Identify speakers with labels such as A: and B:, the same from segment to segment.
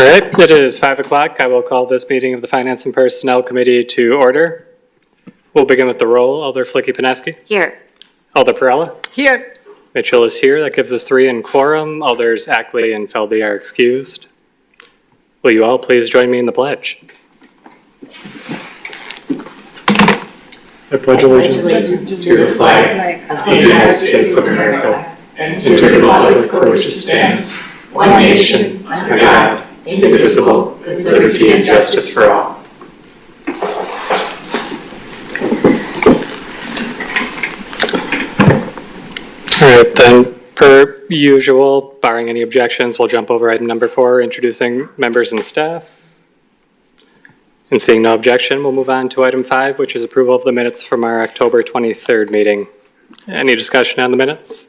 A: All right, it is 5 o'clock. I will call this meeting of the Finance and Personnel Committee to order. We'll begin with the roll. Alder Flicky-Paneski.
B: Here.
A: Alder Perella.
B: Here.
A: Mitchell is here. That gives us 3 in quorum. Alders Ackley and Feldy are excused. Will you all please join me in the pledge? I pledge allegiance to the flag of the United States of America and to the republic for which it stands, one nation, under God, indivisible, with liberty and justice for all. All right, then, per usual, barring any objections, we'll jump over item number 4, introducing members and staff. And seeing no objection, we'll move on to item 5, which is approval of the minutes from our October 23rd meeting. Any discussion on the minutes?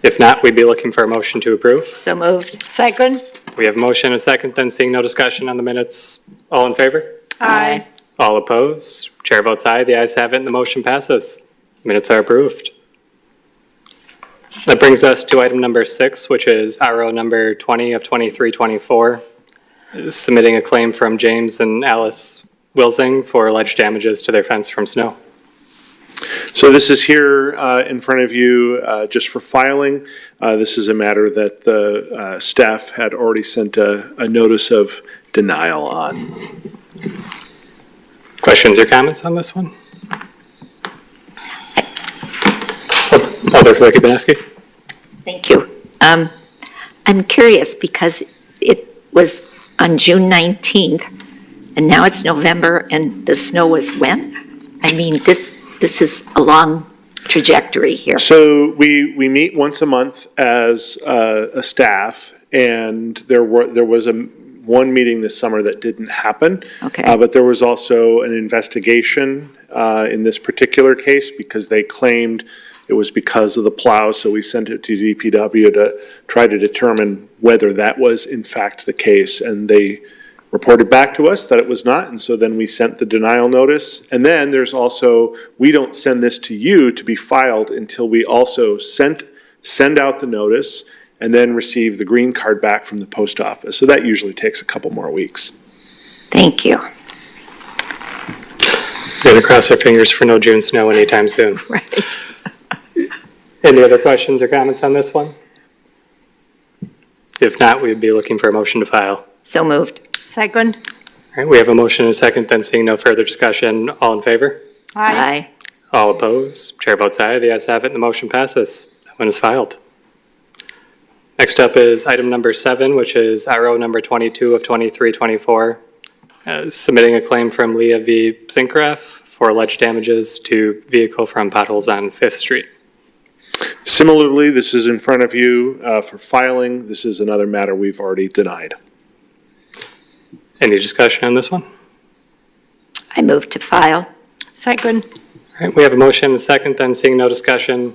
A: If not, we'd be looking for a motion to approve.
B: So moved. Second.
A: We have a motion and a second, then seeing no discussion on the minutes. All in favor?
B: Aye.
A: All opposed? Chair votes aye. The ayes have it and the motion passes. Minutes are approved. That brings us to item number 6, which is RO number 20 of 2324. Submitting a claim from James and Alice Wilsing for alleged damages to their fence from snow.
C: So this is here in front of you just for filing. This is a matter that the staff had already sent a notice of denial on.
A: Questions or comments on this one? Alder Flicky-Paneski.
B: Thank you. I'm curious because it was on June 19th and now it's November and the snow was when? I mean, this is a long trajectory here.
C: So we meet once a month as a staff, and there was one meeting this summer that didn't happen.
B: Okay.
C: But there was also an investigation in this particular case because they claimed it was because of the plow, so we sent it to DPW to try to determine whether that was in fact the case, and they reported back to us that it was not, and so then we sent the denial notice. And then there's also, we don't send this to you to be filed until we also send out the notice and then receive the green card back from the post office. So that usually takes a couple more weeks.
B: Thank you.
A: We're going to cross our fingers for no June snow anytime soon.
B: Right.
A: Any other questions or comments on this one? If not, we'd be looking for a motion to file.
B: So moved.
D: Second.
A: All right, we have a motion and a second, then seeing no further discussion. All in favor?
B: Aye.
A: All opposed? Chair votes aye. The ayes have it and the motion passes. That one is filed. Next up is item number 7, which is RO number 22 of 2324, submitting a claim from Leah V. Zinkgraf for alleged damages to vehicle from potholes on 5th Street.
C: Similarly, this is in front of you for filing. This is another matter we've already denied.
A: Any discussion on this one?
B: I move to file.
D: Second.
A: All right, we have a motion and a second, then seeing no discussion.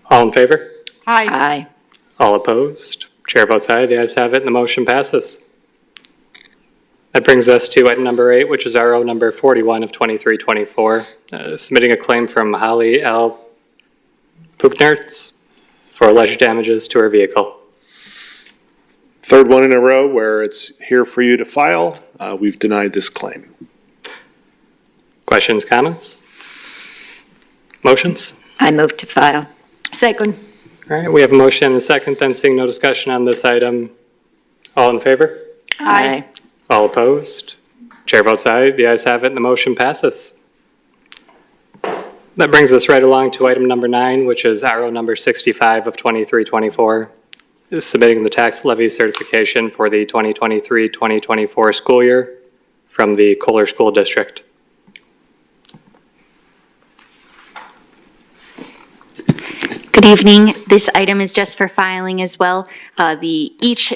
A: All in favor?
D: Aye.
B: Aye.
A: All opposed? Chair votes aye. The ayes have it and the motion passes. That brings us to item number 8, which is RO number 41 of 2324, submitting a claim from Holly L. Puknertz for alleged damages to her vehicle.
C: Third one in a row where it's here for you to file. We've denied this claim.
A: Questions, comments? Motions?
B: I move to file.
D: Second.
A: All right, we have a motion and a second, then seeing no discussion on this item. All in favor?
D: Aye.
A: All opposed? Chair votes aye. The ayes have it and the motion passes. That brings us right along to item number 9, which is RO number 65 of 2324, submitting the tax levy certification for the 2023-2024 school year from the Kohler School District.
E: Good evening. This item is just for filing as well. Each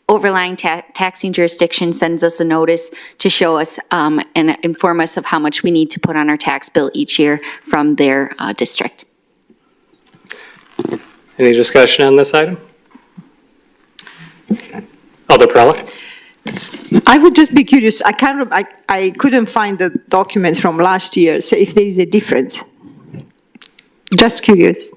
E: overlying taxing jurisdiction sends us a notice to show us and inform us of how much we need to put on our tax bill each year from their district.
A: Any discussion on this item? Alder Perella?
D: I would just be curious. I couldn't find the documents from last year, so if there is a difference. Just curious.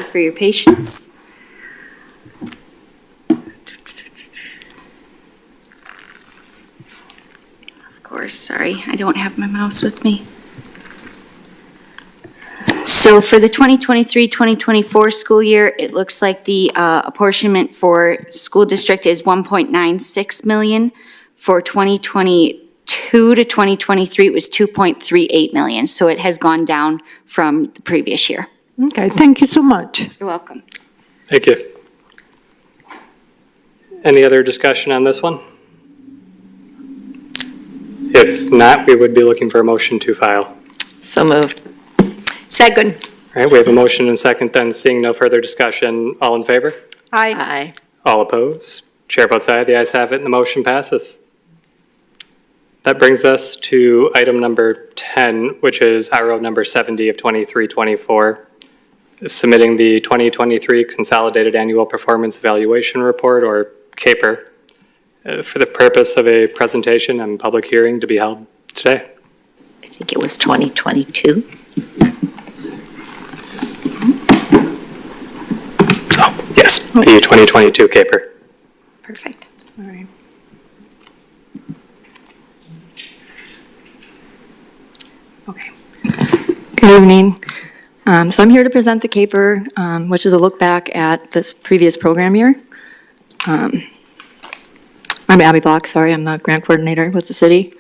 E: for your patience. Of course, sorry, I don't have my mouse with me. So for the 2023-2024 school year, it looks like the apportionment for school district is 1.96 million. For 2022 to 2023, it was 2.38 million. So it has gone down from the previous year.
D: Okay, thank you so much.
E: You're welcome.
A: Thank you. Any other discussion on this one? If not, we would be looking for a motion to file.
B: So moved.
D: Second.
A: All right, we have a motion and second, then seeing no further discussion, all in favor?
D: Aye.
B: Aye.
A: All opposed? Chair votes aye, the ayes have it, and the motion passes. That brings us to item number 10, which is RO number 70 of 23-24, submitting the 2023 Consolidated Annual Performance Evaluation Report, or CAPER, for the purpose of a presentation and public hearing to be held today.
B: I think it was 2022.
A: Oh, yes, the 2022 CAPER.
E: Perfect. All right.
F: Okay. Good evening. So I'm here to present the CAPER, which is a look back at this previous program year. I'm Abby Block, sorry, I'm the grant coordinator with the city.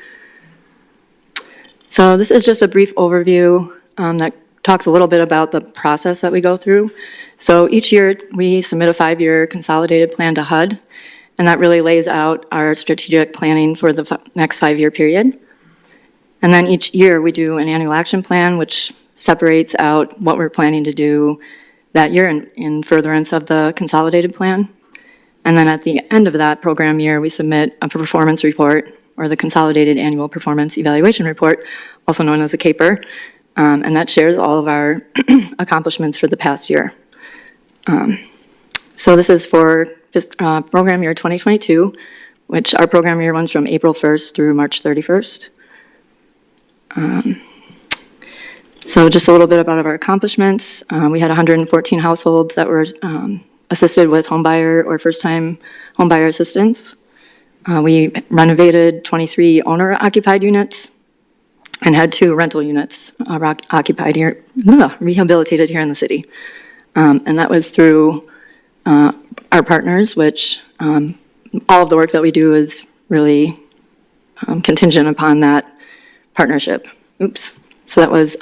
F: So this is just a brief overview that talks a little bit about the process that we go through. So each year, we submit a 5-year consolidated plan to HUD, and that really lays out our strategic planning for the next 5-year period. And then each year, we do an annual action plan, which separates out what we're planning to do that year in furtherance of the consolidated plan. And then at the end of that program year, we submit a performance report, or the Consolidated Annual Performance Evaluation Report, also known as a CAPER, and that shares all of our accomplishments for the past year. So this is for program year 2022, which our program year runs from April 1st through March 31st. So just a little bit about our accomplishments. We had 114 households that were assisted with homebuyer or first-time homebuyer assistance. We renovated 23 owner-occupied units and had 2 rental units occupied here, rehabilitated here in the city. And that was through our partners, which all of the work that we do is really contingent upon that partnership. Oops. So that was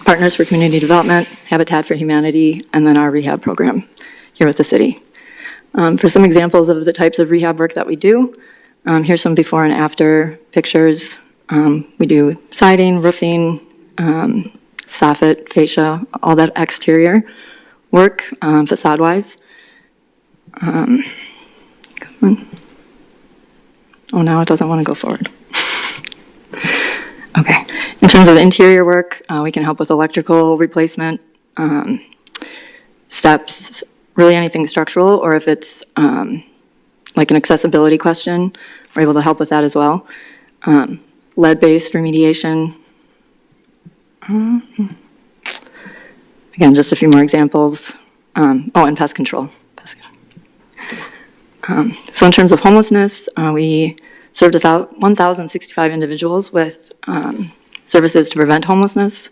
F: Partners for Community Development, Habitat for Humanity, and then our rehab program here with the city. For some examples of the types of rehab work that we do, here's some before and after pictures. We do siding, roofing, soffit, fascia, all that exterior work, facade-wise. Oh, now it doesn't want to go forward. Okay. In terms of interior work, we can help with electrical replacement, steps, really anything structural, or if it's like an accessibility question, we're able to help with that as well. Lead-based remediation. Again, just a few more examples. And pest control. So in terms of homelessness, we served 1,065 individuals with services to prevent homelessness,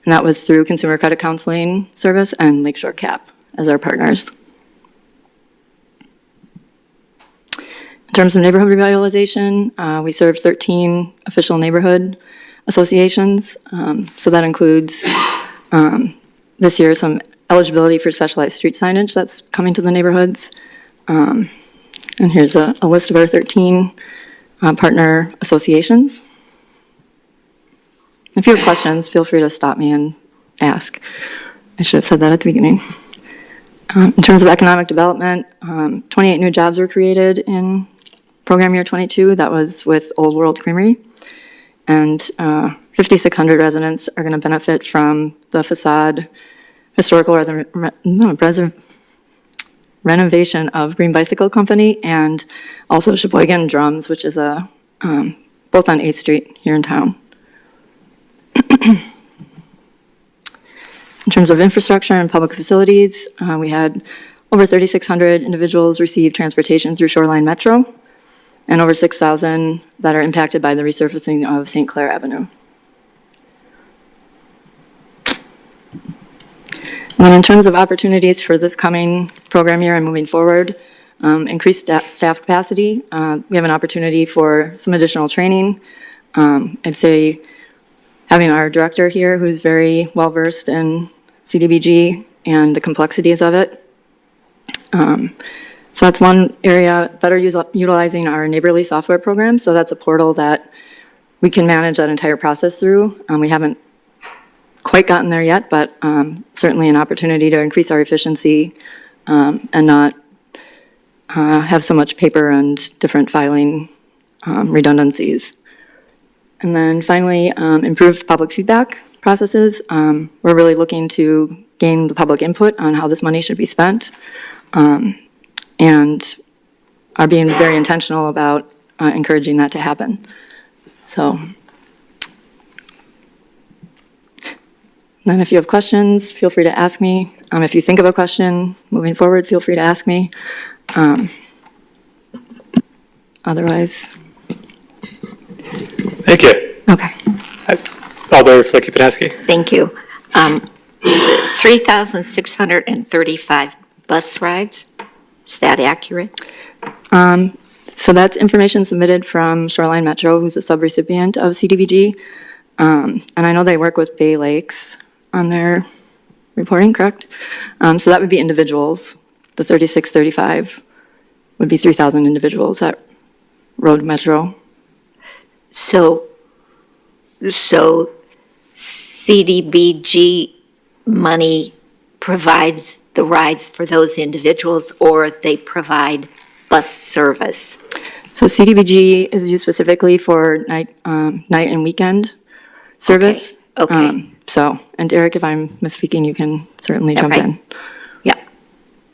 F: and that was through Consumer Credit Counseling Service and Lakeshore CAP as our partners. In terms of neighborhood revitalization, we serve 13 official neighborhood associations. So that includes this year some eligibility for specialized street signage that's coming to the neighborhoods. And here's a list of our 13 partner associations. If you have questions, feel free to stop me and ask. I should have said that at the beginning. In terms of economic development, 28 new jobs were created in program year 22. That was with Old World Creamery. And 5,600 residents are going to benefit from the facade historical renovation of Green Bicycle Company and also Sheboygan Drums, which is both on 8th Street here in town. In terms of infrastructure and public facilities, we had over 3,600 individuals receive transportation through Shoreline Metro, and over 6,000 that are impacted by the resurfacing of St. Clair Avenue. And then in terms of opportunities for this coming program year and moving forward, increased staff capacity. We have an opportunity for some additional training. I'd say having our director here who's very well-versed in CDBG and the complexities of it. So that's one area, better utilizing our neighborly software program. So that's a portal that we can manage that entire process through. We haven't quite gotten there yet, but certainly an opportunity to increase our efficiency and not have so much paper and different filing redundancies. And then finally, improved public feedback processes. We're really looking to gain the public input on how this money should be spent, and are being very intentional about encouraging that to happen. So, then if you have questions, feel free to ask me. If you think of a question moving forward, feel free to ask me. Otherwise,
A: Thank you.
F: okay.
A: Alder Flicky-Padaski.
B: Thank you. 3,635 bus rides, is that accurate?
F: So that's information submitted from Shoreline Metro, who's a subrecipient of CDBG. And I know they work with Bay Lakes on their reporting, correct? So that would be individuals. The 3,635 would be 3,000 individuals that rode Metro.
B: So CDBG money provides the rides for those individuals, or they provide bus service?
F: So CDBG is used specifically for night and weekend service.
B: Okay.
F: And Derek, if I'm misspeaking, you can certainly jump
B: Okay.
F: in.
B: Yeah,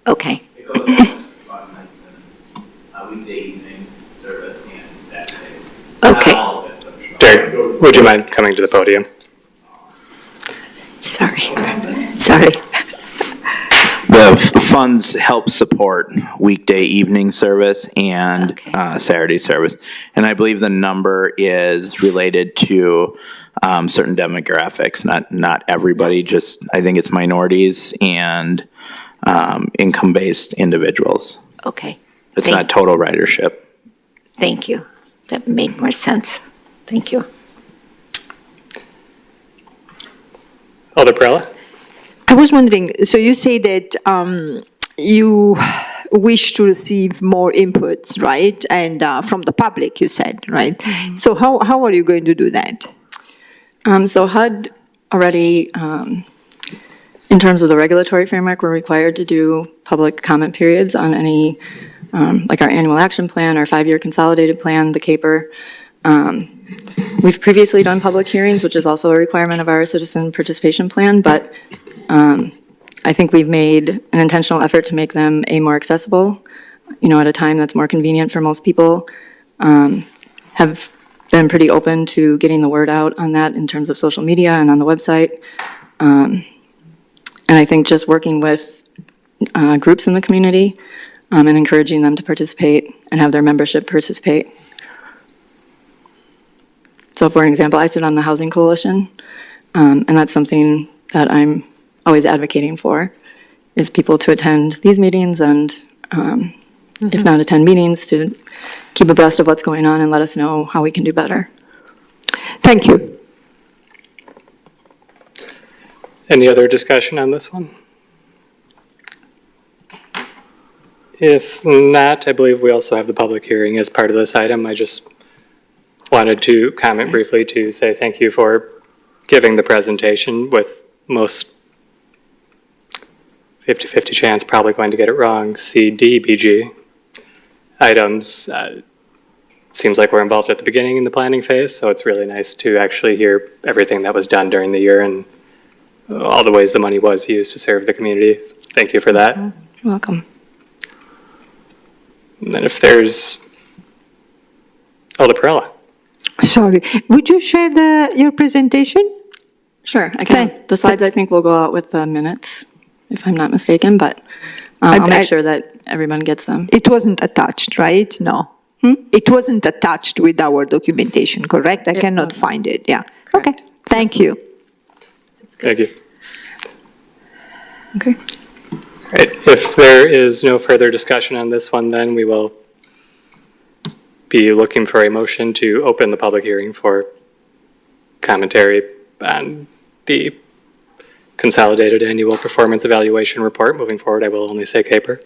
B: okay.
G: It goes on nights and weekday evening service and Saturdays.
B: Okay.
G: Not all of it, but some.
A: Derek, would you mind coming to the podium?
B: Sorry.
H: The funds help support weekday evening service and
B: Okay.
H: Saturday service. And I believe the number is related to certain demographics, not everybody, just I think it's minorities and income-based individuals.
B: Okay.
H: It's not total ridership.
B: Thank you. That made more sense. Thank you.
A: Alder Perella?
D: I was wondering, so you say that you wish to receive more inputs, right? And from the public, you said, right? So how are you going to do that?
F: So HUD already, in terms of the regulatory framework, we're required to do public comment periods on any, like our annual action plan, our 5-year consolidated plan, the CAPER. We've previously done public hearings, which is also a requirement of our citizen participation plan, but I think we've made an intentional effort to make them more accessible, at a time that's more convenient for most people. Have been pretty open to getting the word out on that in terms of social media and on the website. And I think just working with groups in the community and encouraging them to participate and have their membership participate. So for an example, I sit on the Housing Coalition, and that's something that I'm always advocating for, is people to attend these meetings and, if not attend meetings, to keep abreast of what's going on and let us know how we can do better.
D: Thank you.
A: Any other discussion on this one? If not, I believe we also have the public hearing as part of this item. I just wanted to comment briefly to say thank you for giving the presentation with most 50-50 chance probably going to get it wrong, CDBG items. Seems like we're involved at the beginning in the planning phase, so it's really nice to actually hear everything that was done during the year and all the ways the money was used to serve the community. So thank you for that.
F: You're welcome.
A: And then if there's Alder Perella.
D: Sorry, would you share your presentation?
F: Sure, I can. The slides, I think, will go out with the minutes, if I'm not mistaken, but I'll make sure that everyone gets them.
D: It wasn't attached, right? No. It wasn't attached with our documentation, correct? I cannot find it, yeah. Okay, thank you.
A: Thank you.
F: Okay.
A: All right, if there is no further discussion on this one, then we will be looking for a motion to open the public hearing for commentary on the Consolidated Annual Performance Evaluation Report. Moving forward, I will only say CAPER.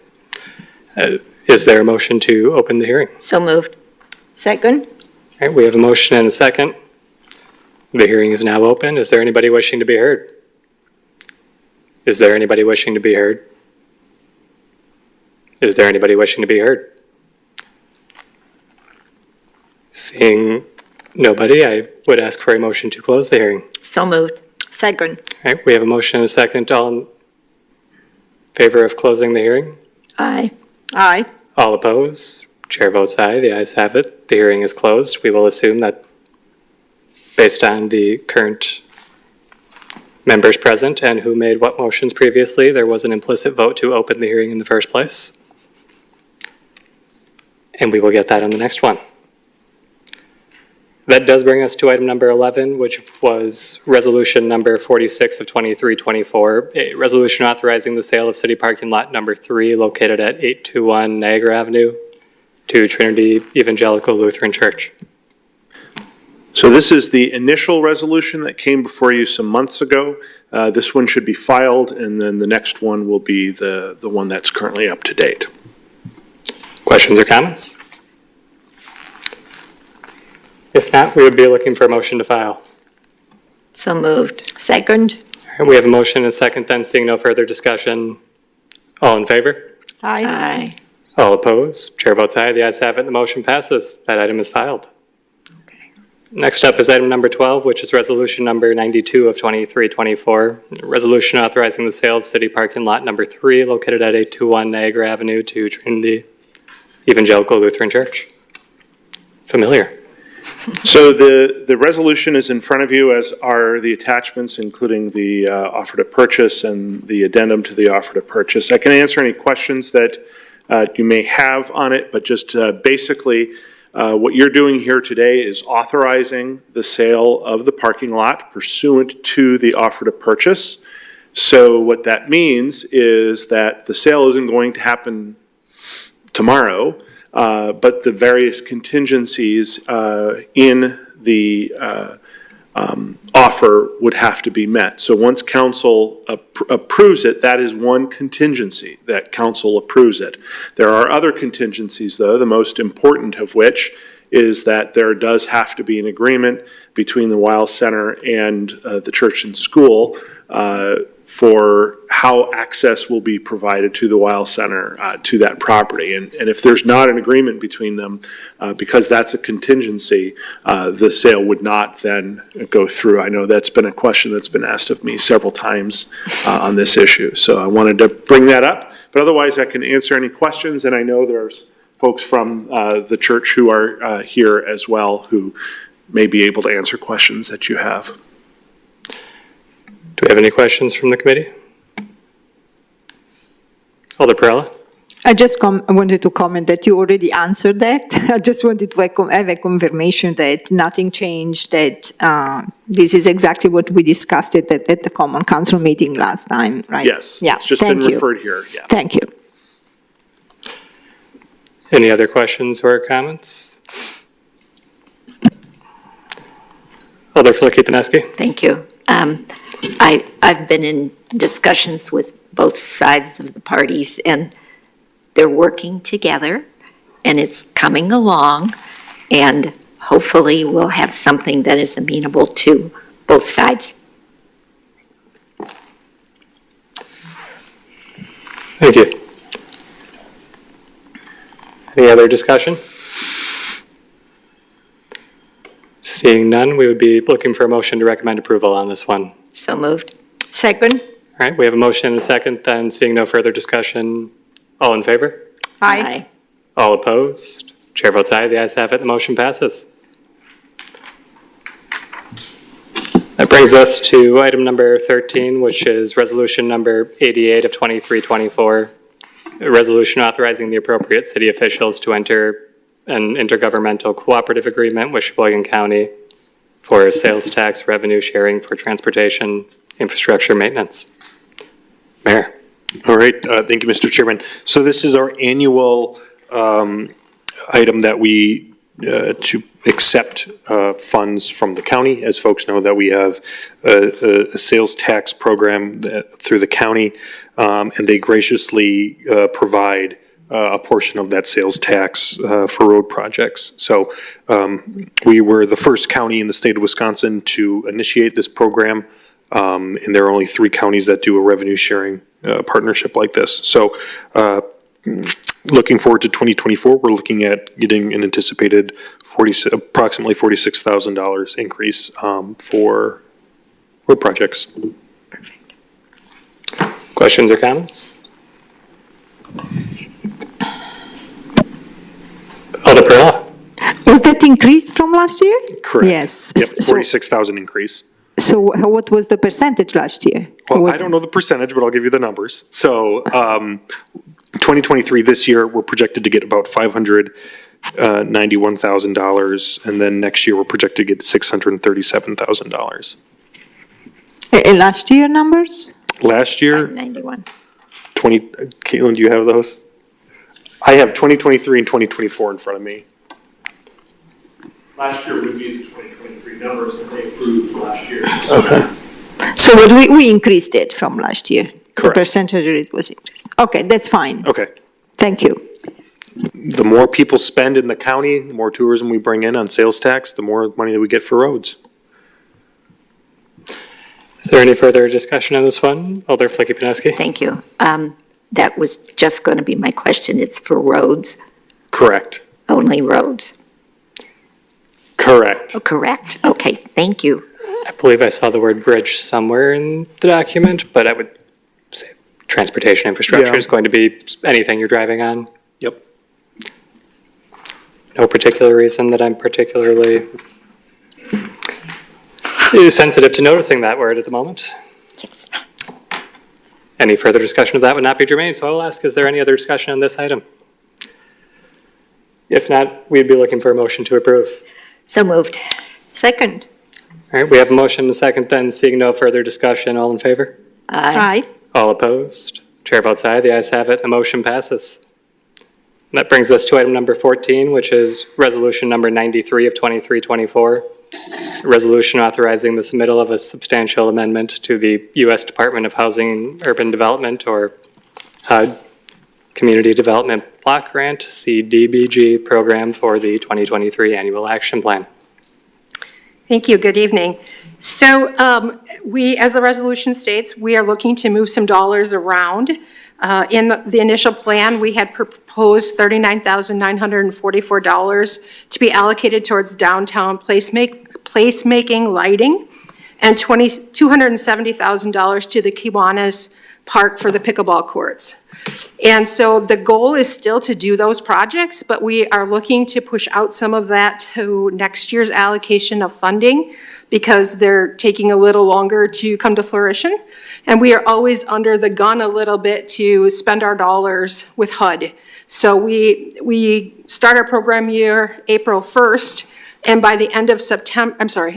A: Is there a motion to open the hearing?
B: So moved.
D: Second?
A: All right, we have a motion and a second. The hearing is now open. Is there anybody wishing to be heard? Is there anybody wishing to be heard? Is there anybody wishing to be heard? Seeing nobody, I would ask for a motion to close the hearing.
B: So moved.
D: Second.
A: All right, we have a motion and a second. All in favor of closing the hearing?
B: Aye.
D: Aye.
A: All opposed? Chair votes aye. The ayes have it. The hearing is closed. We will assume that based on the current members present and who made what motions previously, there was an implicit vote to open the hearing in the first place. And we will get that on the next one. That does bring us to item number 11, which was resolution number 46 of 2324, a resolution authorizing the sale of city parking lot number 3 located at 821 Niagara Avenue to Trinity Evangelical Lutheran Church.
C: So this is the initial resolution that came before you some months ago. This one should be filed, and then the next one will be the one that's currently up to date.
A: Questions or comments? If not, we would be looking for a motion to file.
B: So moved.
D: Second?
A: All right, we have a motion and a second, then seeing no further discussion. All in favor?
D: Aye.
B: Aye.
A: All opposed? Chair votes aye. The ayes have it. The motion passes. That item is filed. Next up is item number 12, which is resolution number 92 of 2324. Resolution authorizing the sale of city parking lot number 3 located at 821 Niagara Avenue to Trinity Evangelical Lutheran Church. Familiar.
C: So the resolution is in front of you, as are the attachments, including the offer to purchase and the addendum to the offer to purchase. I can answer any questions that you may have on it, but just basically, what you're doing here today is authorizing the sale of the parking lot pursuant to the offer to purchase. So what that means is that the sale isn't going to happen tomorrow, but the various contingencies in the offer would have to be met. So once council approves it, that is one contingency, that council approves it. There are other contingencies, though, the most important of which is that there does have to be an agreement between the Weil Center and the church and school for how access will be provided to the Weil Center to that property. And if there's not an agreement between them, because that's a contingency, the sale would not then go through. I know that's been a question that's been asked of me several times on this issue. So I wanted to bring that up. But otherwise, I can answer any questions. And I know there's folks from the church who are here as well who may be able to answer questions that you have.
A: Do we have any questions from the committee? Alder Perella?
D: I just wanted to comment that you already answered that. I just wanted to have a confirmation that nothing changed, that this is exactly what we discussed at the Common Council meeting last time, right?
C: Yes,
D: Yeah,
C: it's just been referred here, yeah.
D: Thank you.
A: Any other questions or comments? Alder Flicky-Pineski?
B: Thank you. I've been in discussions with both sides of the parties, and they're working together, and it's coming along, and hopefully we'll have something that is amenable to both sides.
A: Thank you. Any other discussion? Seeing none, we would be looking for a motion to recommend approval on this one.
B: So moved.
D: Second?
A: All right, we have a motion and a second, then seeing no further discussion, all in favor?
D: Aye.
A: All opposed? Chair votes aye. The ayes have it. The motion passes. That brings us to item number 13, which is resolution number 88 of 2324. A resolution authorizing the appropriate city officials to enter an intergovernmental cooperative agreement with Sheboygan County for sales tax revenue sharing for transportation infrastructure maintenance. Mayor.
I: All right, thank you, Mr. Chairman. So this is our annual item that we, to accept funds from the county. As folks know, that we have a sales tax program through the county, and they graciously provide a portion of that sales tax for road projects. So we were the first county in the state of Wisconsin to initiate this program, and there are only 3 counties that do a revenue sharing partnership like this. So looking forward to 2024, we're looking at getting an anticipated approximately $46,000 increase for road projects.
A: Perfect. Questions or comments? Alder Perla.
D: Was that increased from last year?
C: Correct.
D: Yes.
C: Yep,
D: So-
C: 46,000 increase.
D: So what was the percentage last year?
C: Well,
D: Was
C: I don't know the percentage, but I'll give you the numbers. So 2023, this year, we're projected to get about $591,000, and then next year, we're projected to get $637,000.
D: And last year numbers?
C: Last year,
B: 91.
C: Caitlin, do you have those? I have 2023 and 2024 in front of me.
J: Last year would be the 2023 numbers that they approved last year.
C: Okay.
D: So what we increased it from last year? The
C: Correct.
D: percentage rate was increased. Okay, that's fine.
C: Okay.
D: Thank you.
C: The more people spend in the county, the more tourism we bring in on sales tax, the more money that we get for roads.
A: Is there any further discussion on this one? Alder Flicky-Pineski.
B: Thank you. That was just going to be my question. It's for roads,
C: Correct.
B: only roads.
C: Correct.
B: Oh, correct? Okay, thank you.
A: I believe I saw the word bridge somewhere in the document, but I would say transportation infrastructure
C: Yeah.
A: is going to be anything you're driving on.
C: Yep.
A: No particular reason that I'm particularly sensitive to noticing that word at the moment. Any further discussion of that would not be germane, so I will ask, is there any other discussion on this item? If not, we'd be looking for a motion to approve.
B: So moved.
D: Second.
A: All right, we have a motion and a second then, seeing no further discussion, all in favor?
D: Aye.
A: All opposed? Chair votes aye, the ayes have it, the motion passes. That brings us to item number 14, which is resolution number 93 of 2324. A resolution authorizing the submittal of a substantial amendment to the U.S. Department of Housing and Urban Development, or HUD, Community Development Block Grant, CDBG program for the 2023 Annual Action Plan.
K: Thank you. Good evening. So we, as the resolution states, we are looking to move some dollars around. In the initial plan, we had proposed $39,944 to be allocated towards downtown placemaking lighting and $270,000 to the Kiwanis Park for the pickleball courts. And so the goal is still to do those projects, but we are looking to push out some of that to next year's allocation of funding because they're taking a little longer to come to fruition. And we are always under the gun a little bit to spend our dollars with HUD. So we start our program year April 1st, and by the end of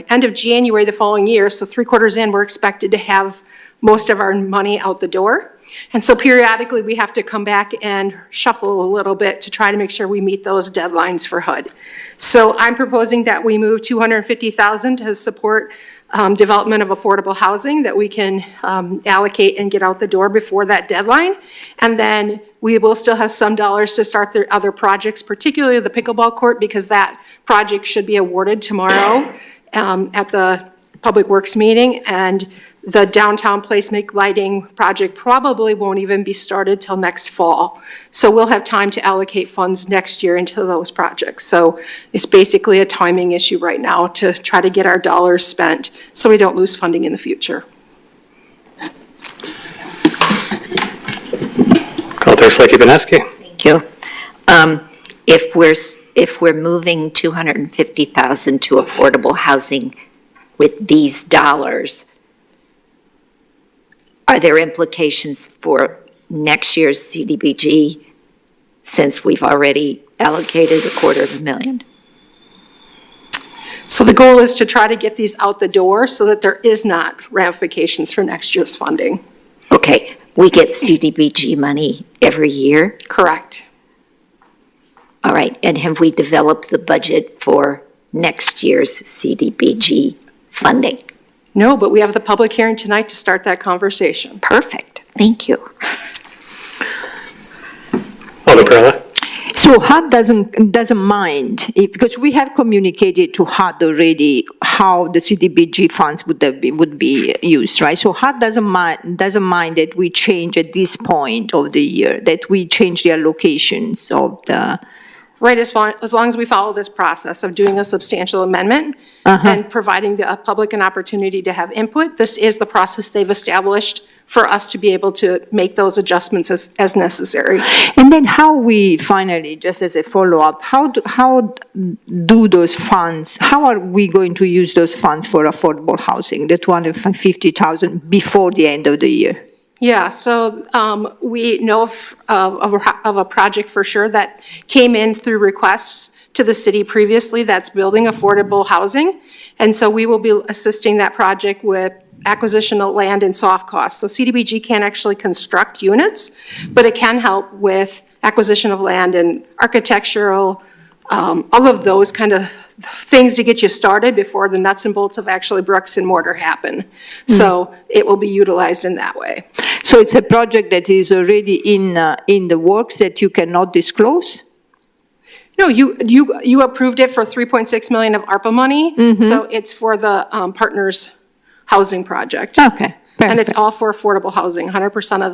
K: end of January the following year, so 3 quarters in, we're expected to have most of our money out the door. And so periodically, we have to come back and shuffle a little bit to try to make sure we meet those deadlines for HUD. So I'm proposing that we move $250,000 to support development of affordable housing that we can allocate and get out the door before that deadline. And then we will still have some dollars to start the other projects, particularly the pickleball court, because that project should be awarded tomorrow at the Public Works meeting. And the downtown placemaking lighting project probably won't even be started till next fall. So we'll have time to allocate funds next year into those projects. So it's basically a timing issue right now to try to get our dollars spent so we don't lose funding in the future.
A: Alder Flicky-Pineski.
B: Thank you. If we're moving $250,000 to affordable housing, with these dollars, are there implications for next year's CDBG since we've already allocated $250,000?
K: So the goal is to try to get these out the door so that there is not ramifications for next year's funding.
B: Okay, we get CDBG money every year?
K: Correct.
B: All right, and have we developed the budget for next year's CDBG funding?
K: No, but we have the public hearing tonight to start that conversation.
B: Perfect, thank you.
A: Alder Perla?
D: So HUD doesn't mind, because we have communicated to HUD already how the CDBG funds would be used, right? So HUD doesn't mind that we change at this point of the year, that we change the allocations of the.
K: Right, as long as we follow this process of doing a substantial amendment and providing the public an opportunity to have input, this is the process they've established for us to be able to make those adjustments as necessary.
D: And then how we finally, just as a follow-up, how do those funds, how are we going to use those funds for affordable housing, the $250,000 before the end of the year?
K: Yeah, so we know of a project for sure that came in through requests to the city previously that's building affordable housing. And so we will be assisting that project with acquisition of land and soft costs. So CDBG can't actually construct units, but it can help with acquisition of land and architectural, all of those kind of things to get you started before the nuts and bolts of actually bricks and mortar happen. So it will be utilized in that way.
D: So it's a project that is already in the works that you cannot disclose?
K: No, you approved it for $3.6 million of ARPA money. So it's for the Partners Housing Project.
D: Okay.
K: And it's all for affordable housing. 100% of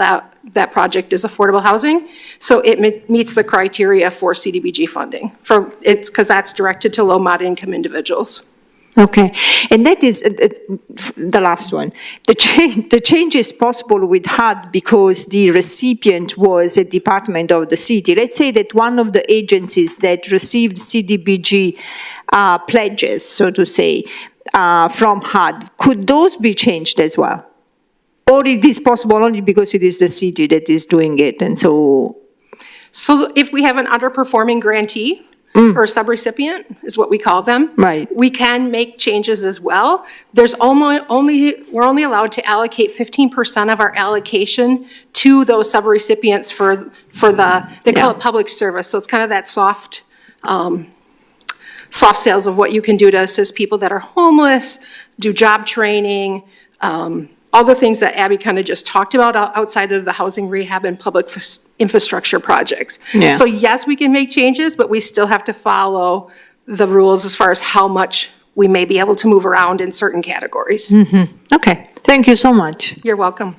K: that project is affordable housing. So it meets the criteria for CDBG funding. Because that's directed to low moderate income individuals.
D: Okay, and that is the last one. The change is possible with HUD because the recipient was a department of the city. Let's say that one of the agencies that received CDBG pledges, so to say, from HUD, could those be changed as well? Or it is possible only because it is the city that is doing it, and so.
K: So if we have an underperforming grantee, or subrecipient is what we call them.
D: Right.
K: We can make changes as well. We're only allowed to allocate 15% of our allocation to those subrecipients they call it public service. So it's kind of that soft sales of what you can do to assist people that are homeless, do job training, all the things that Abby kind of just talked about outside of the housing rehab and public infrastructure projects.
D: Yeah.
K: So yes, we can make changes, but we still have to follow the rules as far as how much we may be able to move around in certain categories.
D: Okay, thank you so much.
K: You're welcome.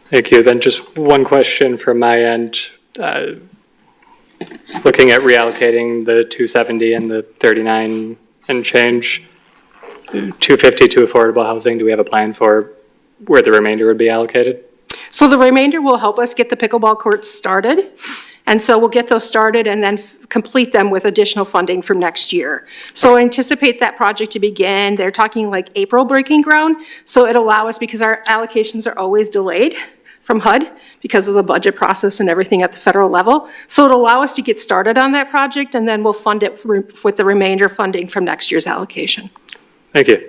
A: Thank you. Then just one question from my end. Looking at reallocating the 270 and the 39 and change, 250 to affordable housing, do we have a plan for where the remainder would be allocated?
K: So the remainder will help us get the pickleball courts started. And so we'll get those started and then complete them with additional funding from next year. So I anticipate that project to begin, they're talking like April breaking ground. So it'll allow us, because our allocations are always delayed from HUD because of the budget process and everything at the federal level. So it'll allow us to get started on that project, and then we'll fund it with the remainder funding from next year's allocation.
A: Thank you.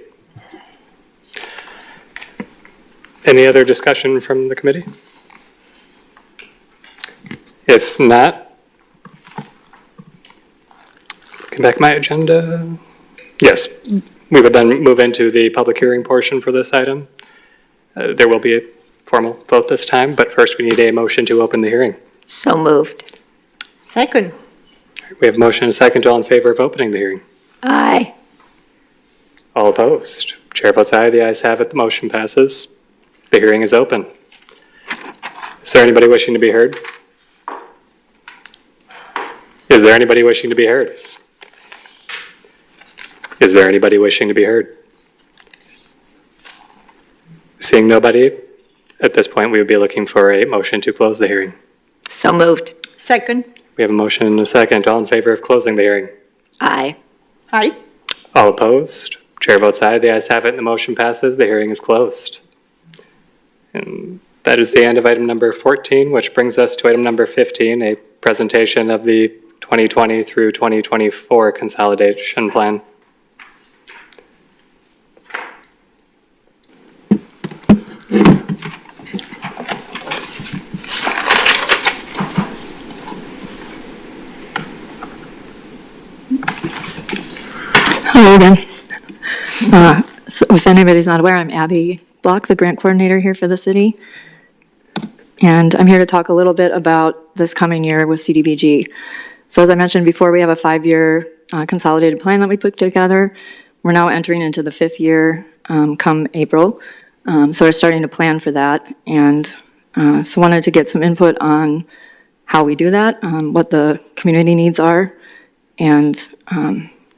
A: Any other discussion from the committee? If not, come back my agenda. Yes, we would then move into the public hearing portion for this item. There will be a formal vote this time, but first we need a motion to open the hearing.
B: So moved.
D: Second.
A: We have a motion and a second. All in favor of opening the hearing?
B: Aye.
A: All opposed? Chair votes aye. The ayes have it. The motion passes. The hearing is open. Is there anybody wishing to be heard? Is there anybody wishing to be heard? Is there anybody wishing to be heard? Seeing nobody, at this point, we would be looking for a motion to close the hearing.
B: So moved.
D: Second.
A: We have a motion and a second. All in favor of closing the hearing?
B: Aye.
D: Aye.
A: All opposed? Chair votes aye, the ayes have it, and the motion passes. The hearing is closed. And that is the end of item number 14, which brings us to item number 15, a presentation of the 2020 through 2024 consolidation plan.
F: Hello again. So if anybody's not aware, I'm Abby Block, the grant coordinator here for the city. And I'm here to talk a little bit about this coming year with CDBG. So as I mentioned before, we have a 5-year consolidated plan that we put together. We're now entering into the 5th year come April. So we're starting to plan for that. And so wanted to get some input on how we do that, what the community needs are, and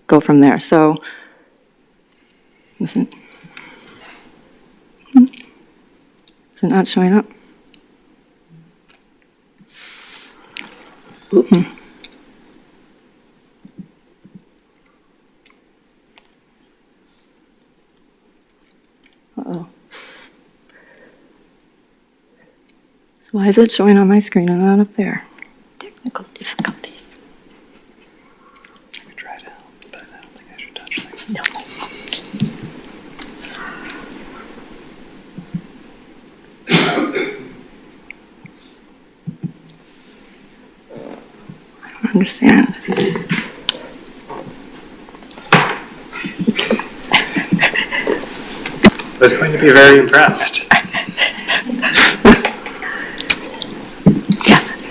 F: go from there. So, is it not showing up?
B: Oops.
F: Uh-oh. So why is it showing on my screen and not up there?
B: Technical difficulties.
A: I could try to help, but I don't think I should touch things.
B: No.
F: I don't understand.
A: I was going to be very impressed.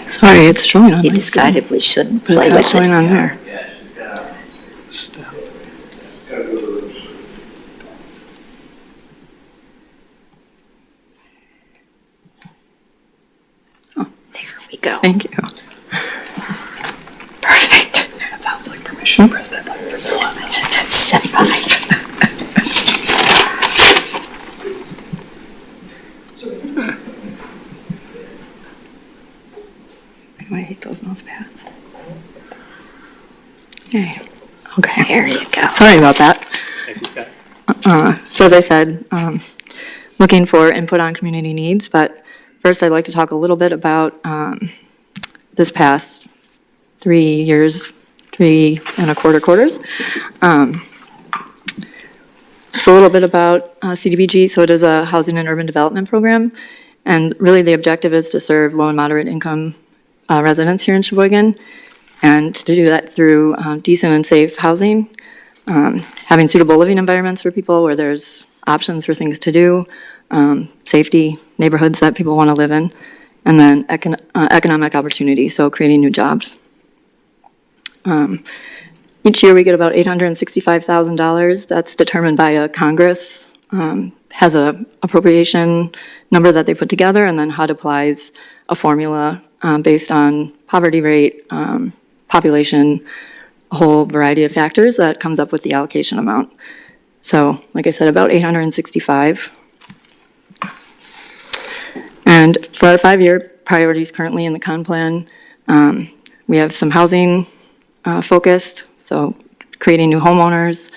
F: Sorry, it's showing on
B: You
F: my screen,
B: decided we shouldn't
F: but
B: play
F: it's not
B: with
F: showing
B: it.
F: on there.
B: There we go.
F: Thank you.
B: Perfect.
A: That sounds like permission to press that button for
B: Set by.
F: I hate those mouse pads. Okay. Okay.
B: There you go.
F: Sorry about that.
A: Thank you, Scott.
F: So as I said, looking for input on community needs, but first I'd like to talk a little bit about this past 3 years, 3.25 quarters. Just a little bit about CDBG. So it is a housing and urban development program, and really the objective is to serve low and moderate income residents here in Sheboygan, and to do that through decent and safe housing, having suitable living environments for people where there's options for things to do, safety, neighborhoods that people want to live in, and then economic opportunity, so creating new jobs. Each year we get about $865,000. That's determined by a Congress, has a appropriation number that they put together, and then HUD applies a formula based on poverty rate, population, a whole variety of factors that comes up with the allocation amount. So, like I said, about 865. And for our 5-year priorities currently in the con plan, we have some housing focused, so creating new homeowners,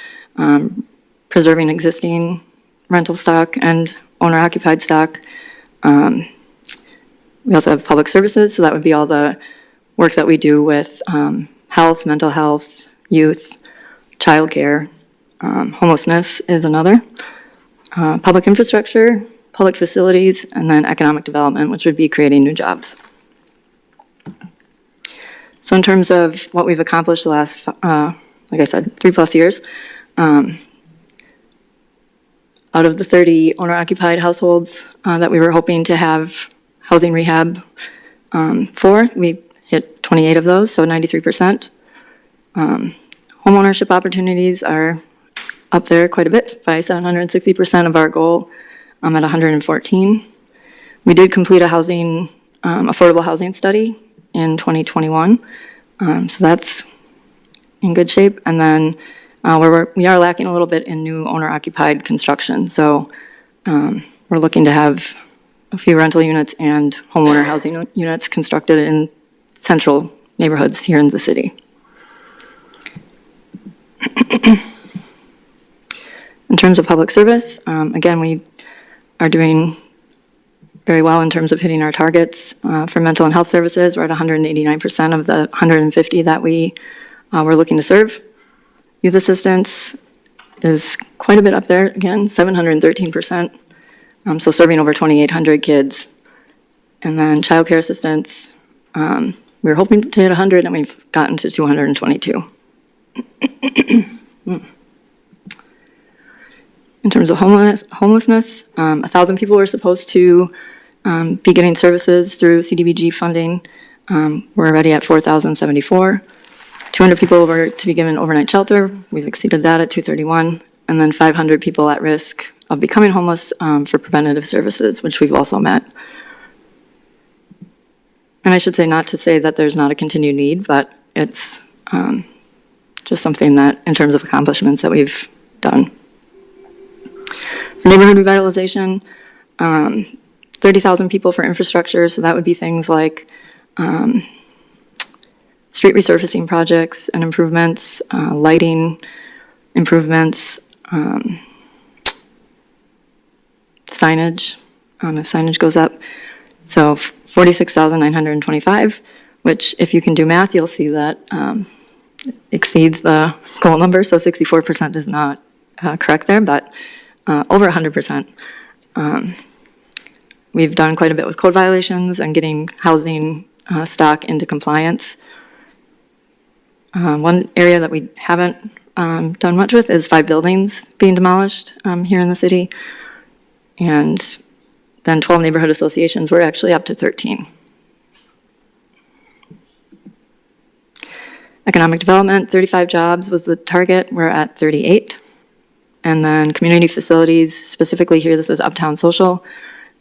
F: preserving existing rental stock and owner-occupied stock. We also have public services, so that would be all the work that we do with health, mental health, youth, childcare. Homelessness is another. Public infrastructure, public facilities, and then economic development, which would be creating new jobs. So in terms of what we've accomplished the last, like I said, 3+ years, out of the 30 owner-occupied households that we were hoping to have housing rehab for, we hit 28 of those, so 93%. Homeownership opportunities are up there quite a bit, by 760% of our goal at 114. We did complete a housing, affordable housing study in 2021, so that's in good shape. And then we are lacking a little bit in new owner-occupied construction, so we're looking to have a few rental units and homeowner housing units constructed in central neighborhoods here in the city. In terms of public service, again, we are doing very well in terms of hitting our targets. For mental and health services, we're at 189% of the 150 that we were looking to serve. Youth assistance is quite a bit up there, again, 713%. So serving over 2,800 kids. And then childcare assistance, we were hoping to hit 100 and we've gotten to 222. In terms of homelessness, 1,000 people were supposed to be getting services through CDBG funding. We're already at 4,074. 200 people were to be given overnight shelter. We've exceeded that at 231. And then 500 people at risk of becoming homeless for preventative services, which we've also met. And I should say, not to say that there's not a continued need, but it's just something that, in terms of accomplishments that we've done. For neighborhood revitalization, 30,000 people for infrastructure, so that would be things like street resurfacing projects and improvements, lighting improvements, signage, if signage goes up. So 46,925, which if you can do math, you'll see that exceeds the goal number, so 64% is not correct there, but over 100%. We've done quite a bit with code violations and getting housing stock into compliance. One area that we haven't done much with is 5 buildings being demolished here in the city. And then 12 neighborhood associations, we're actually up to 13. Economic development, 35 jobs was the target. We're at 38. And then community facilities, specifically here, this is Uptown Social.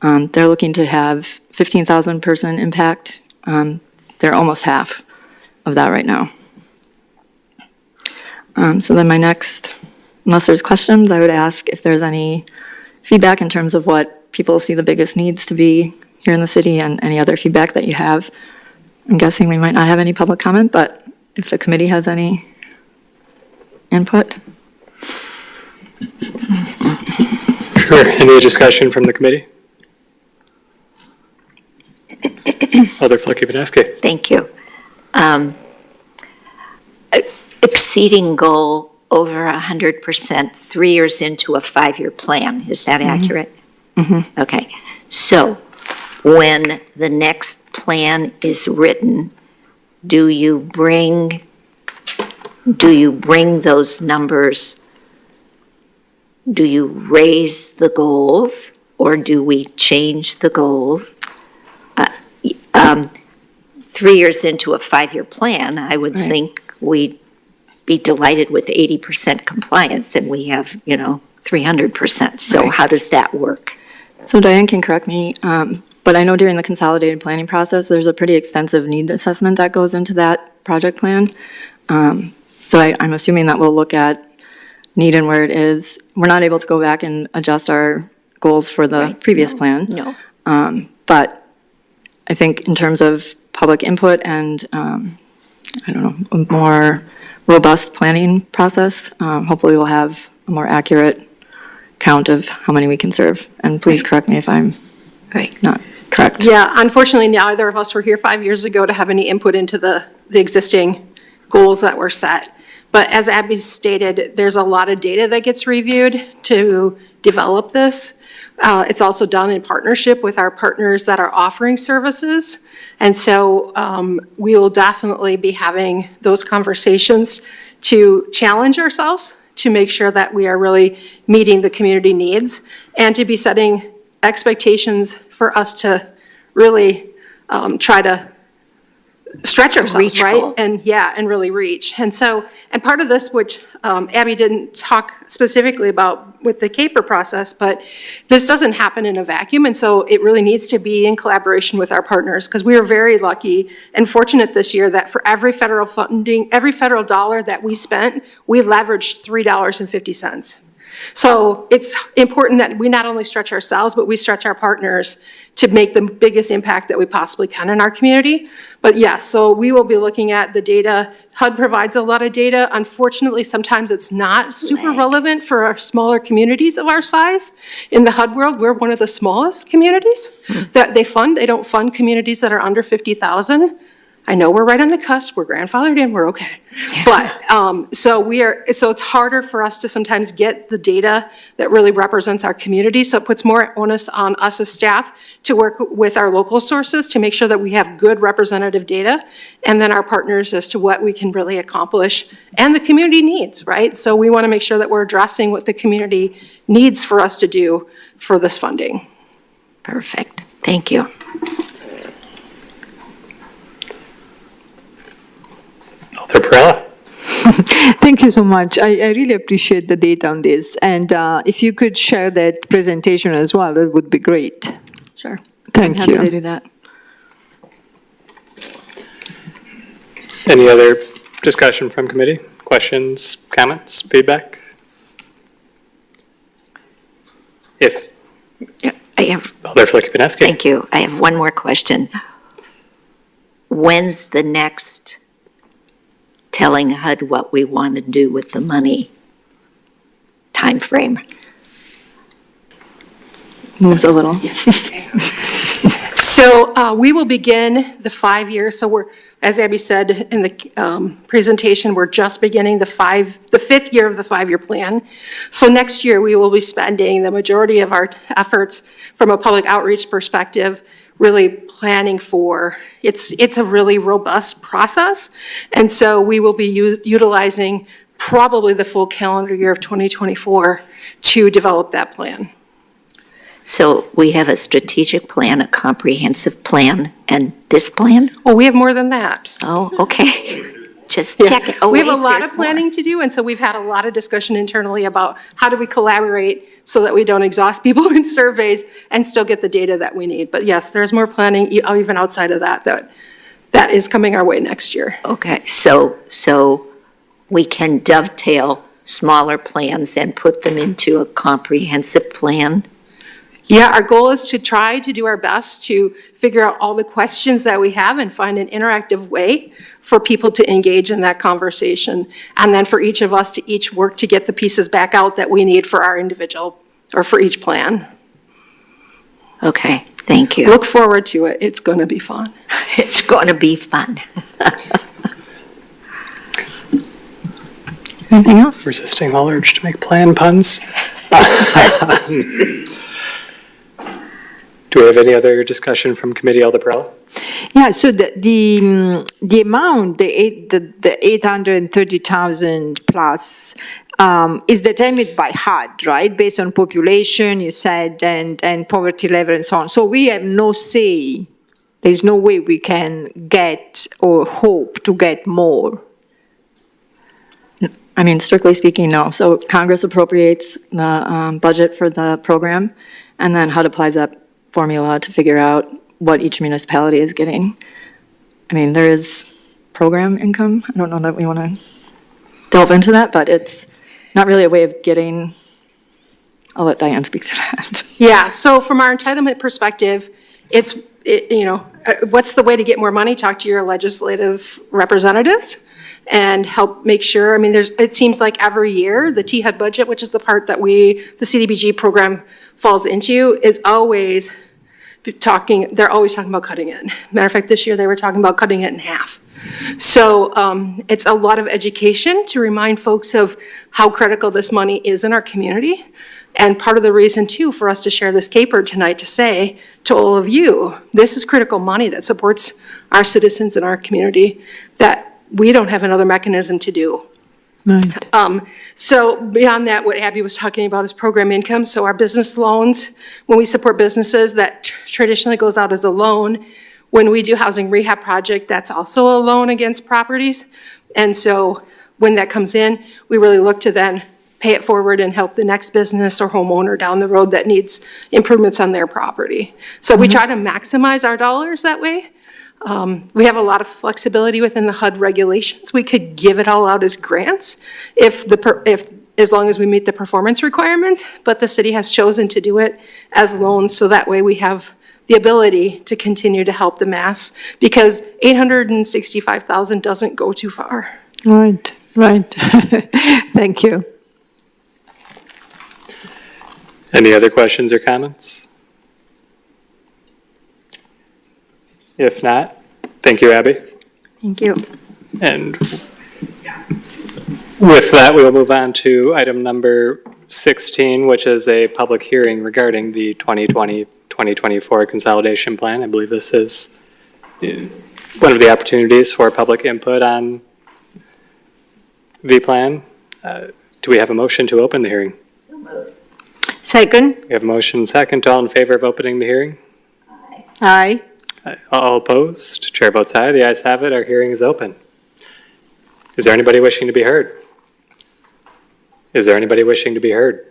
F: They're looking to have 15,000 person impact. They're almost half of that right now. So then my next, unless there's questions, I would ask if there's any feedback in terms of what people see the biggest needs to be here in the city and any other feedback that you have. I'm guessing we might not have any public comment, but if the committee has any input.
A: Sure. Any discussion from the committee? Alder Flicky-Vineski.
B: Thank you. Exceeding goal over 100% 3 years into a 5-year plan. Is that accurate? Mm-hmm. Okay. So when the next plan is written, do you bring those numbers? Do you raise the goals or do we change the goals? 3 years into a 5-year plan, I would think we'd be delighted with 80% compliance and we have, 300%. So how does that work?
F: So Diane can correct me, but I know during the consolidated planning process, there's a pretty extensive need assessment that goes into that project plan. So I'm assuming that we'll look at need and where it is. We're not able to go back and adjust our goals for the previous plan.
B: No.
F: But I think in terms of public input and, a more robust planning process, hopefully we'll have a more accurate count of how many we can serve. And please correct me if I'm not correct.
K: Yeah, unfortunately, neither of us were here 5 years ago to have any input into the existing goals that were set. But as Abby stated, there's a lot of data that gets reviewed to develop this. It's also done in partnership with our partners that are offering services. And so we will definitely be having those conversations to challenge ourselves, to make sure that we are really meeting the community needs, and to be setting expectations for us to really try to stretch ourselves,
B: Reach
K: right?
B: goal.
K: And really reach. And so, and part of this, which Abby didn't talk specifically about with the CAPER process, but this doesn't happen in a vacuum. And so it really needs to be in collaboration with our partners, because we are very lucky and fortunate this year that for every federal funding, every federal dollar that we spent, we leveraged $3.50. So it's important that we not only stretch ourselves, but we stretch our partners to make the biggest impact that we possibly can in our community. But yes, so we will be looking at the data. HUD provides a lot of data. Unfortunately, sometimes it's not super relevant for our smaller communities of our size. In the HUD world, we're one of the smallest communities that they fund. They don't fund communities that are under 50,000. I know we're right on the cusp, we're grandfathered in, we're okay. But, so it's harder for us to sometimes get the data that really represents our community, so it puts more onus on us as staff to work with our local sources to make sure that we have good representative data, and then our partners as to what we can really accomplish, and the community needs, right? So we wanna make sure that we're addressing what the community needs for us to do for this funding.
B: Perfect. Thank you.
A: Alder Perella.
D: Thank you so much. I really appreciate the data on this. And if you could share that presentation as well, that would be great.
F: Sure.
D: Thank
F: I'm
D: you.
F: happy to do that.
A: Any other discussion from committee? Questions, comments, feedback? If,
B: I have,
A: Alder Flick-Pineski.
B: thank you. I have one more question. When's the next telling HUD what we want to do with the money timeframe?
F: Moves a little.
K: So we will begin the 5 years, so we're, as Abby said in the presentation, we're just beginning the 5th year of the 5-year plan. So next year, we will be spending the majority of our efforts from a public outreach perspective, really planning for, it's a really robust process. And so we will be utilizing probably the full calendar year of 2024 to develop that plan.
B: So we have a strategic plan, a comprehensive plan, and this plan?
K: Well, we have more than that.
B: Oh, okay. Just
K: Yeah.
B: check it. Oh,
K: We have a
B: wait,
K: lot
B: there's
K: of planning to do, and so we've had a lot of discussion internally about how do we collaborate so that we don't exhaust people in surveys and still get the data that we need. But yes, there's more planning even outside of that is coming our way next year.
B: more. Okay, so we can dovetail smaller plans and put them into a comprehensive plan?
K: Yeah, our goal is to try to do our best to figure out all the questions that we have and find an interactive way for people to engage in that conversation. And then for each of us to each work to get the pieces back out that we need for our individual, or for each plan.
B: Okay, thank you.
K: Look forward to it. It's going to be fun.
B: It's going to be fun.
F: Anything else?
A: Resisting all urge to make plan puns. Do we have any other discussion from committee, Alder Perella?
D: Yeah, so the amount, the 830,000 plus, is determined by HUD, right? Based on population, you said, and poverty level and so on. So we have no say. There's no way we can get or hope to get more.
F: I mean, strictly speaking, no. So Congress appropriates the budget for the program, and then HUD applies that formula to figure out what each municipality is getting. I mean, there is program income. I don't know that we want to delve into that, but it's not really a way of getting, I'll let Diane speak to that.
K: Yeah, so from our entitlement perspective, what's the way to get more money? Talk to your legislative representatives and help make sure, I mean, it seems like every year, the THUD budget, which is the part that the CDBG program falls into, is always they're always talking about cutting it. Matter of fact, this year they were talking about cutting it in half. So it's a lot of education to remind folks of how critical this money is in our community. And part of the reason too for us to share this caper tonight to say to all of you, this is critical money that supports our citizens in our community that we don't have another mechanism to do.
D: Right.
K: So beyond that, what Abby was talking about is program income. So our business loans, when we support businesses, that traditionally goes out as a loan. When we do housing rehab project, that's also a loan against properties. And so when that comes in, we really look to then pay it forward and help the next business or homeowner down the road that needs improvements on their property. So we try to maximize our dollars that way. We have a lot of flexibility within the HUD regulations. We could give it all out as grants if as long as we meet the performance requirements, but the city has chosen to do it as loans, so that way we have the ability to continue to help the mass, because 865,000 doesn't go too far.
D: Right, right. Thank you.
A: Any other questions or comments? If not, thank you, Abby.
F: Thank you.
A: And with that, we will move on to item number 16, which is a public hearing regarding the 2020-2024 consolidation plan. I believe this is one of the opportunities for public input on the plan. Do we have a motion to open the hearing?
D: Second?
A: We have a motion second. All in favor of opening the hearing?
D: Aye.
A: All opposed? Chair votes aye. The ayes have it. Our hearing is open. Is there anybody wishing to be heard? Is there anybody wishing to be heard?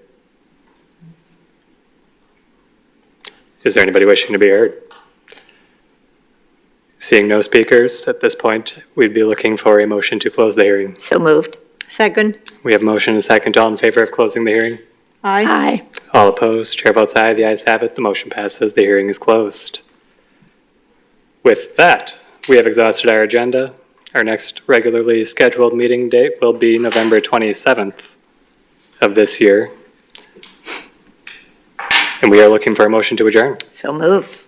A: Is there anybody wishing to be heard? Seeing no speakers at this point, we'd be looking for a motion to close the hearing.
B: So moved.
D: Second?
A: We have a motion and second. All in favor of closing the hearing?
D: Aye.
B: Aye.
A: All opposed? Chair votes aye. The ayes have it. The motion passes. The hearing is closed. With that, we have exhausted our agenda. Our next regularly scheduled meeting date will be November 27th of this year. And we are looking for a motion to adjourn.
B: So moved.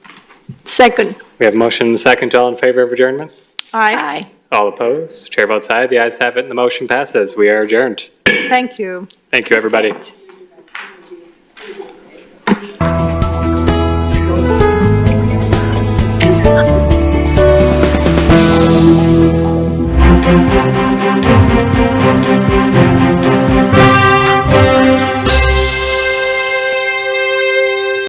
D: Second?
A: We have a motion and second. All in favor of adjournment?
B: Aye.
A: All opposed? Chair votes aye. The ayes have it and the motion passes. We are adjourned.
D: Thank you.
A: Thank you, everybody.